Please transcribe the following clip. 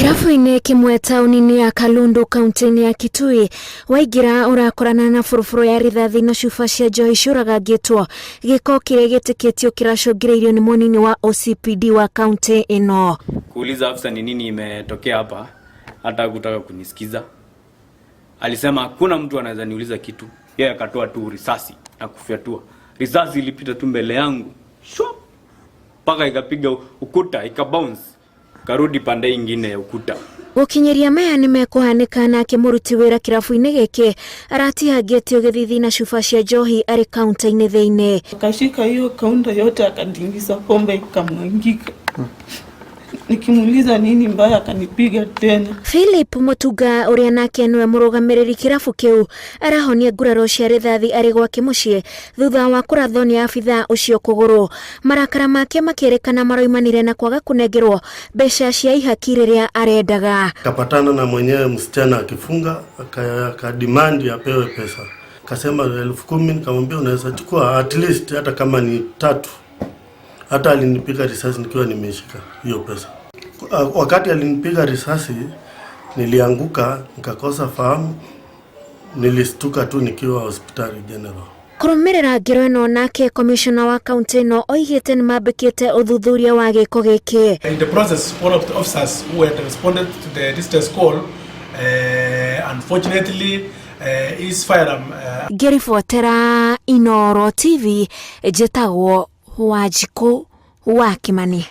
Kirabu-inĩ kimwe taũni-inĩ ya Kalundu kaunti-inĩ ya Kitui, waigira ũrakorana na furufuru ya rithathi na cuba cia njohi ciũragangĩtwo, gĩko kĩrĩa gĩtĩkĩtio kĩracũngĩrĩirio ni munini wa OCPD wa kaunti ĩno. Kuuliza afisa ni nini imetokea hapa, hata kutaka kunisikiza. Alisema hakuna mtu anaweza niuliza kitu. Yeye akatoa tu risasi na kufyatua. Risasi ilipita tu mbele yangu. Shoo! Paka ikapiga ukuta, ikabounce. Karudi pande ingine ya ukuta. Gukinyeria maya ni mekuhanĩka akimuruti wĩra kirabu-inĩ gĩkĩ aratihangĩtio gĩthithi na cuba cia njohi arĩ kaunta-inĩ thĩinĩ. Akashika hiyo kaunta yote akadingiza pombe ikamwangika. Nikimuuliza nini mbaya akanipiga tena. Philip Mutuga uria nake niwe mũrũgamĩrĩri kirabu kĩu arahonia nguraro cia rithathi arĩ gwake mũciĩ thutha wa kũrathwo nĩ abithaa ucio kũgũrũ. Marakara make makĩrĩkana maroimanire na kwaga kunengerwo mbeca cia IHAKI rĩrĩa arendaga. Kapatana na mwenyewe msichana akifunga akademand apewe pesa. Akasema 10,000, nikamwambia unaweza chukua at least hata kama ni 3. Hata alinipiga risasi nikiwa nimeshika hiyo pesa. Wakati alinipiga risasi nilianguka nikakosa fahamu, nilistuka tu nikiwa hospitali general. Kũrũmĩrĩra ngero ĩno nake commissioner wa kaunti ĩno oigĩte nĩmambĩkĩte ũthuthuria wa gĩko gĩkĩ. In the process, one of the officers who had responded to the distress call, unfortunately, his firearm. Ngĩribotera Inooro TV, njĩtagwo Wanjikũ wa Kimani.